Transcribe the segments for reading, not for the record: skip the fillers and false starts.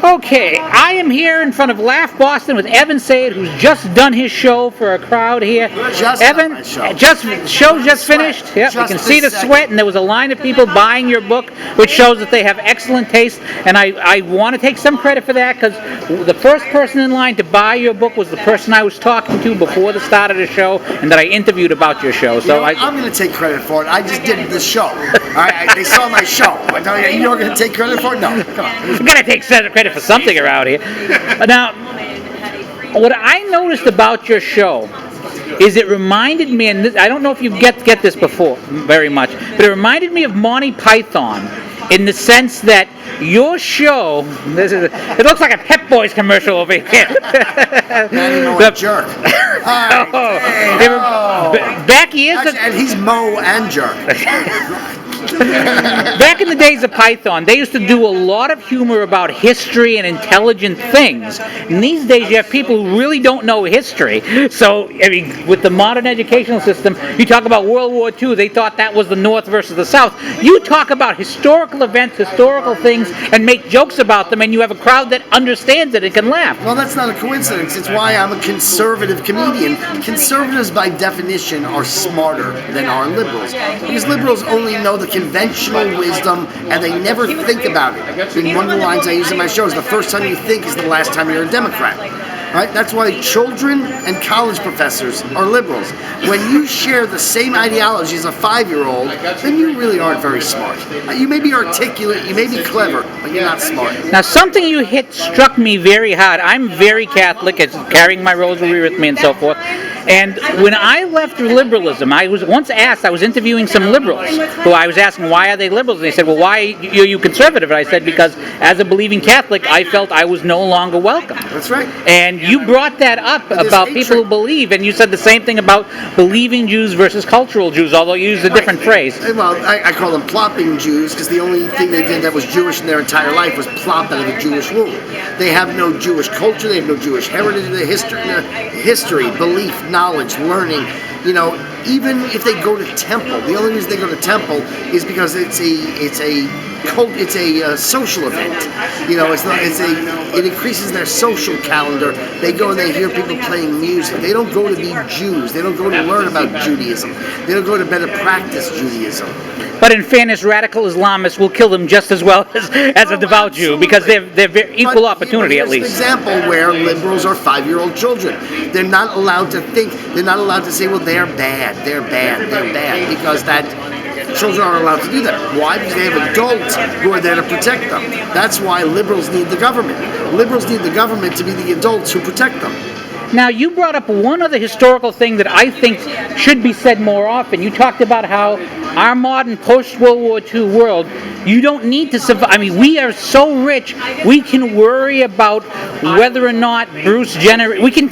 Okay, I am here in front of Laugh Boston with Evan Sayet, who's just done his show for a crowd here. Evan, just finished. Yep, you can see the sweat, and there was a line of people buying your book, which shows that they have excellent taste. And I want to take some credit for that, because the first person in line to buy your book was the person I was talking to before the start of the show, and that I interviewed about your show. So I'm going to take credit for it. I just did the show. All right, they saw my show. You're going to take credit for it? No, come on. I'm going to take credit for something around here. Now, what I noticed about your show is it reminded me, and I don't know if you get this before very much, but it reminded me of Monty Python in the sense that your show, it looks like a Pep Boys commercial over here. Jerk. Back years ago, and he's Mo and Jerk. Back in the days of Python, they used to do a lot of humor about history and intelligent things. And these days you have people who really don't know history. So, I mean, with the modern educational system, you talk about World War II, they thought that was the North versus the South. You talk about historical events, historical things, and make jokes about them, and you have a crowd that understands it and can laugh. Well, that's not a coincidence. It's why I'm a conservative comedian. Conservatives, by definition, are smarter than our liberals. Because liberals only know the conventional wisdom, and they never think about it. And one of the lines I use in my show is, the first time you think is the last time you're a Democrat. Right? That's why children and college professors are liberals. When you share the same ideology as a 5-year-old, then you really aren't very smart. You may be articulate, you may be clever, but you're not smart. Now, something you hit struck me very hard. I'm very Catholic, it's carrying my rosary with me and so forth. And when I left liberalism, I was once asked, I was interviewing some liberals, who I was asking, why are they liberals? And they said, well, why are you conservative? And I said, because as a believing Catholic, I felt I was no longer welcome. That's right. And you brought that up about people who believe, and you said the same thing about believing Jews versus cultural Jews, although you used a different phrase. Well, I call them plopping Jews, because the only thing they did that was Jewish in their entire life was plop out of the Jewish womb. They have no Jewish culture, they have no Jewish heritage, history, belief, knowledge, learning. You know, even if they go to temple, the only reason they go to temple is because it's a social event. You know, it increases their social calendar. They go and they hear people playing music. They don't go to be Jews. They don't go to learn about Judaism. They don't go to better practice Judaism. But in fairness, radical Islamists will kill them just as well as a devout Jew, because they're equal opportunity, at least. Here's an example where liberals are 5-year-old children. They're not allowed to think. They're not allowed to say, well, they're bad, because children aren't allowed to do that. Why? Because they have adults who are there to protect them. That's why liberals need the government. Liberals need the government to be the adults who protect them. Now, you brought up one other historical thing that I think should be said more often. You talked about how our modern post-World War II world, you don't need to survive. I mean, we are so rich, we can worry about whether or not Bruce Jenner, we can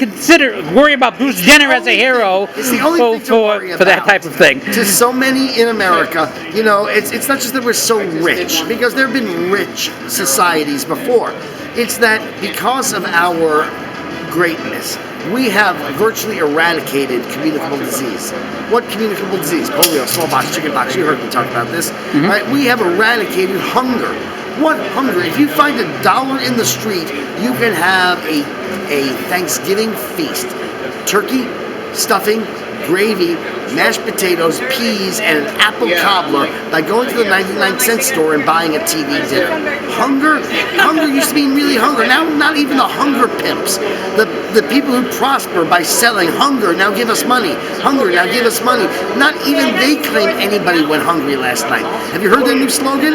worry about Bruce Jenner as a hero for that type of thing. To so many in America, you know, it's not just that we're so rich, because there have been rich societies before. It's that because of our greatness, we have virtually eradicated communicable disease. What communicable disease? Polio, smallpox, chickenpox. You heard me talk about this. Mm-hmm. Right? We have eradicated hunger. What hunger? If you find $1 in the street, you can have a Thanksgiving feast. Turkey, stuffing, gravy, mashed potatoes, peas, and an apple cobbler by going to the 99-cent store and buying a TV dinner. Hunger used to mean really hunger. Now, not even the hunger pimps, the people who prosper by selling hunger, now give us money. Hunger, now give us money. Not even they claim anybody went hungry last night. Have you heard their new slogan?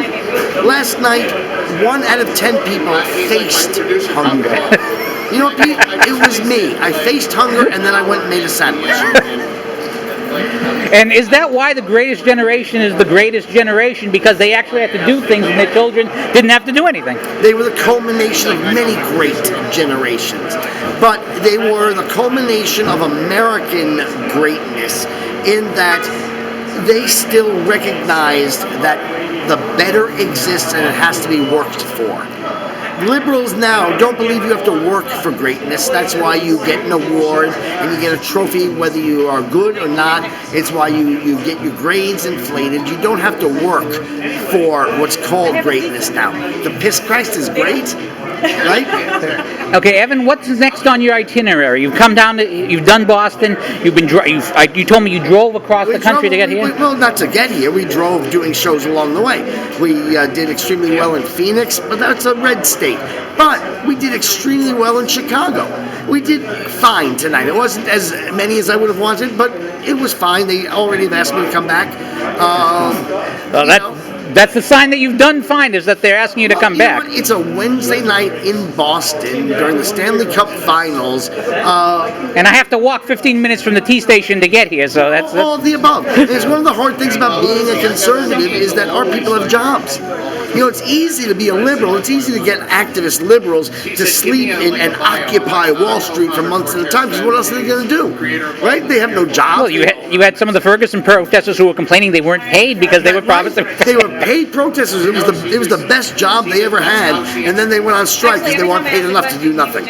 Last night, 1 out of 10 people faced hunger. You know what, Pete? It was me. I faced hunger, and then I went and made a sandwich. And is that why the greatest generation is the greatest generation? Because they actually had to do things and their children didn't have to do anything. They were the culmination of many great generations. But they were the culmination of American greatness in that they still recognized that the better exists and it has to be worked for. Liberals now don't believe you have to work for greatness. That's why you get an award and you get a trophy whether you are good or not. It's why you get your grades inflated. You don't have to work for what's called greatness now. The Piss Christ is great, right? Okay, Evan, what's next on your itinerary? You've come down you've done Boston. You told me you drove across the country to get here. Well, not to get here. We drove doing shows along the way. We did extremely well in Phoenix, but that's a red state. But we did extremely well in Chicago. We did fine tonight. It wasn't as many as I would have wanted, but it was fine. They already have asked me to come back. That's the sign that you've done fine, is that they're asking you to come back. It's a Wednesday night in Boston during the Stanley Cup Finals. And I have to walk 15 minutes from the T station to get here, so that's all of the above. It's one of the hard things about being a conservative is that our people have jobs. You know, it's easy to be a liberal. It's easy to get activist liberals to sleep in and occupy Wall Street for months at a time, because what else are they going to do? Right? They have no jobs. Well, you had some of the Ferguson protesters who were complaining they weren't paid because they were promised. They were paid protesters. It was the best job they ever had, and then they went on strike because they weren't paid enough to do nothing.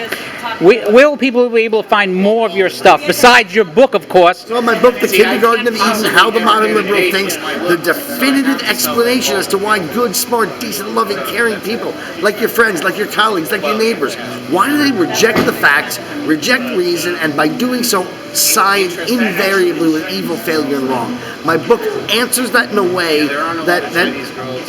Will people be able to find more of your stuff besides your book, of course? Well, my book, The Kindergarten of Eden: How the Modern Liberal Thinks, the definitive explanation as to why good, smart, decent, loving, caring people, like your friends, like your colleagues, like your neighbors, why do they reject the facts, reject reason, and by doing so side invariably with evil, failure, and wrong? My book answers that in a way that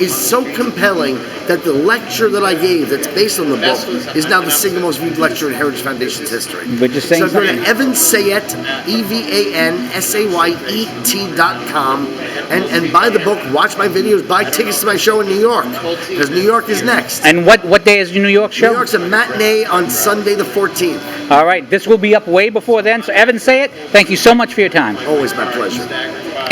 is so compelling that the lecture that I gave that's based on the book is now the single most viewed lecture in Heritage Foundation's history. But just saying, so go to Evan Sayet, EvanSayet.com, and buy the book, watch my videos, buy tickets to my show in New York, because New York is next. And what day is your New York show? New York's a matinee on Sunday the 14th. All right, this will be up way before then. So Evan Sayet, thank you so much for your time. Always my pleasure.